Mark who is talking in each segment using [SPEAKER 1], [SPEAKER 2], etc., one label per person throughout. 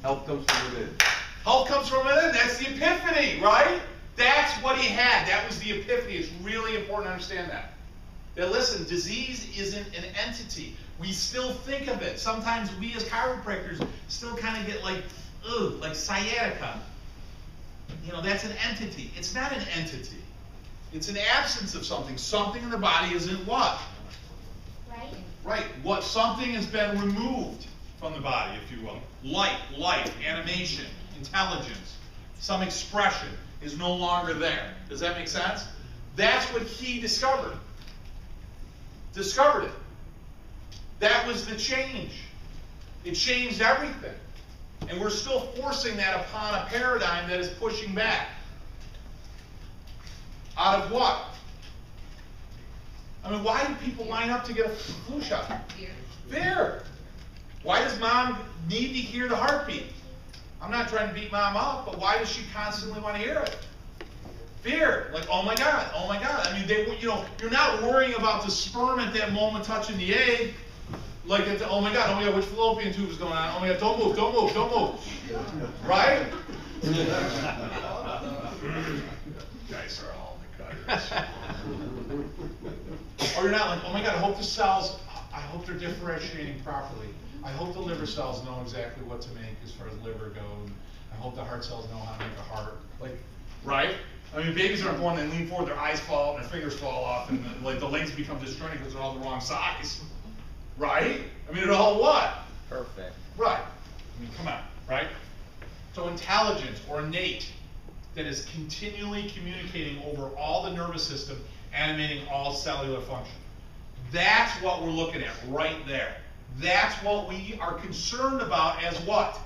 [SPEAKER 1] Help comes from within.
[SPEAKER 2] Help comes from within. That's the epiphany, right? That's what he had. That was the epiphany. It's really important to understand that. Now listen, disease isn't an entity. We still think of it. Sometimes we as chiropractors still kind of get like, ugh, like sciatica. You know, that's an entity. It's not an entity. It's an absence of something. Something in the body isn't what?
[SPEAKER 3] Right.
[SPEAKER 2] Right. What something has been removed from the body, if you will. Light, life, animation, intelligence, some expression is no longer there. Does that make sense? That's what he discovered. Discovered it. That was the change. It changed everything. And we're still forcing that upon a paradigm that is pushing back. Out of what? I mean, why do people line up to get a flu shot?
[SPEAKER 3] Fear.
[SPEAKER 2] Fear. Why does mom need to hear the heartbeat? I'm not trying to beat mom up, but why does she constantly want to hear it? Fear. Like, oh my God, oh my God. I mean, you're not worrying about the sperm at that moment touching the egg. Like, oh my God, which fallopian tube is going on? Oh my God, don't move, don't move, don't move. Right? Guys are all in the cutters. Or you're not like, oh my God, I hope the cells, I hope they're differentiating properly. I hope the liver cells know exactly what to make as far as liver goes. I hope the heart cells know how to make a heart. Like, right? I mean, babies aren't born, they lean forward, their eyes fall out, and their fingers fall off, and the legs become disjointed because they're all the wrong size. Right? I mean, it all what?
[SPEAKER 1] Perfect.
[SPEAKER 2] Right. I mean, come on, right? So intelligence or innate that is continually communicating over all the nervous system, animating all cellular function. That's what we're looking at right there. That's what we are concerned about as what?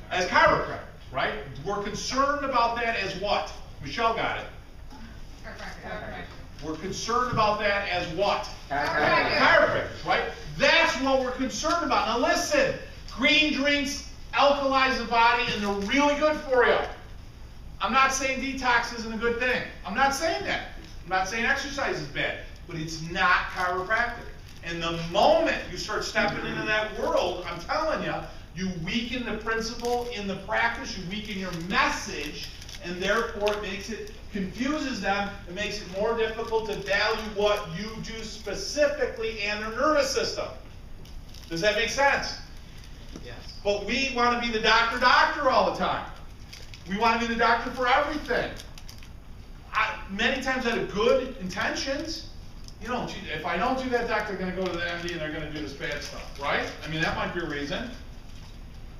[SPEAKER 2] As chiropractors, right? We're concerned about that as what? Michelle got it. We're concerned about that as what? Chiropractors, right? That's what we're concerned about. Now listen, green drinks alkalize the body and they're really good for you. I'm not saying detox isn't a good thing. I'm not saying that. I'm not saying exercise is bad, but it's not chiropractic. And the moment you start stepping into that world, I'm telling you, you weaken the principle in the practice, you weaken your message, and therefore it confuses them, it makes it more difficult to value what you do specifically and their nervous system. Does that make sense?
[SPEAKER 1] Yes.
[SPEAKER 2] But we want to be the doctor all the time. We want to be the doctor for everything. Many times out of good intentions. You know, if I don't do that, doctor, they're going to go to the MD and they're going to do this bad stuff, right? I mean, that might be a reason.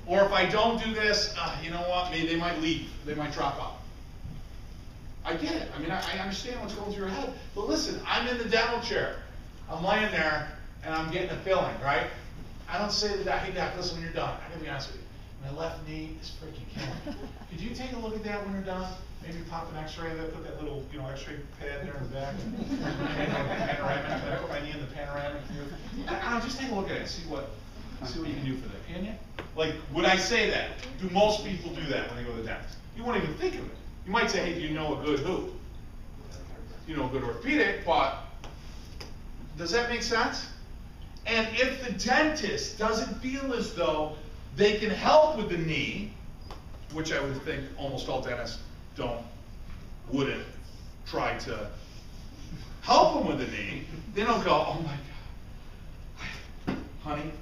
[SPEAKER 2] Or if I don't do this, you know what, maybe they might leave. They might drop out. I get it. I mean, I understand what's going through your head. But listen, I'm in the dental chair. I'm laying there, and I'm getting a filling, right? I don't say to the doc, hey, doc, listen, when you're done, I got to be honest with you. My left knee is freaking killing me. Could you take a look at that when you're done? Maybe pop an x-ray of that, put that little, x-ray pad there in the back. Panoramic. Can I put my knee in the panoramic view? I don't know, just take a look at it and see what you can do for that, can you? Like, would I say that? Do most people do that when they go to the dentist? You won't even think of it. You might say, hey, do you know a good who? You know a good orthopedic, but does that make sense? And if the dentist doesn't feel as though they can help with the knee, which I would think almost all dentists wouldn't try to help them with the knee, they don't go, oh my God, honey,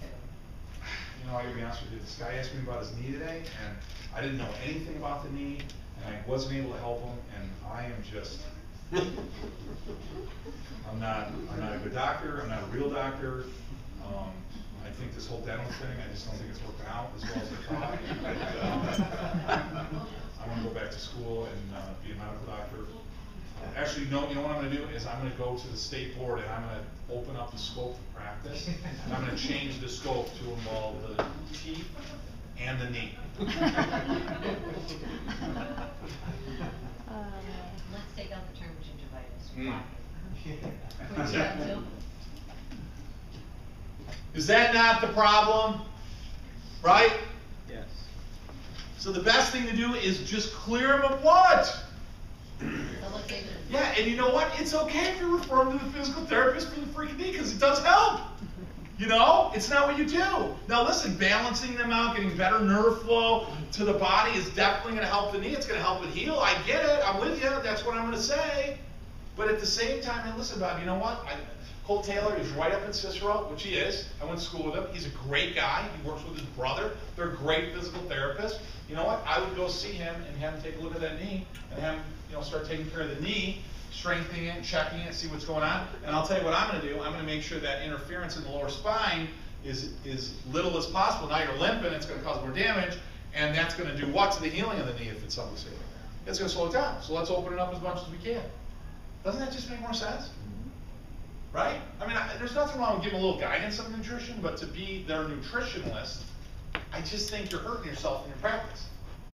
[SPEAKER 2] I gotta be honest with you, this guy asked me about his knee today, and I didn't know anything about the knee, and I wasn't able to help him, and I am just, I'm not a good doctor, I'm not a real doctor. I think this whole dental thing, I just don't think it's working out as well as I thought. I want to go back to school and be a medical doctor. Actually, no, you know what I'm going to do is I'm going to go to the state board and I'm going to open up the scope of practice. And I'm going to change the scope to involve the teeth and the knee.
[SPEAKER 3] Let's take out the term gingivitis.
[SPEAKER 2] Is that not the problem? Right?
[SPEAKER 1] Yes.
[SPEAKER 2] So the best thing to do is just clear them of what? Yeah, and you know what? It's okay if you refer them to the physical therapist for the freaking knee, because it does help. You know, it's not what you do. Now listen, balancing them out, getting better nerve flow to the body is definitely going to help the knee. It's going to help it heal. I get it. I'm with you. That's what I'm going to say. But at the same time, and listen, Bob, you know what? Colt Taylor is right up in Cicero, which he is. I went to school with him. He's a great guy. He works with his brother. They're great physical therapists. You know what? I would go see him and have him take a look at that knee and have him, start taking care of the knee, strengthening it, checking it, see what's going on. And I'll tell you what I'm going to do. I'm going to make sure that interference in the lower spine is little as possible. Now you're limping, it's going to cause more damage, and that's going to do what to the healing of the knee if it's something safe? It's going to slow it down. So let's open it up as much as we can. Doesn't that just make more sense? Right? I mean, there's nothing wrong with giving a little guidance on nutrition, but to be their nutritionalist, I just think you're hurting yourself in your practice.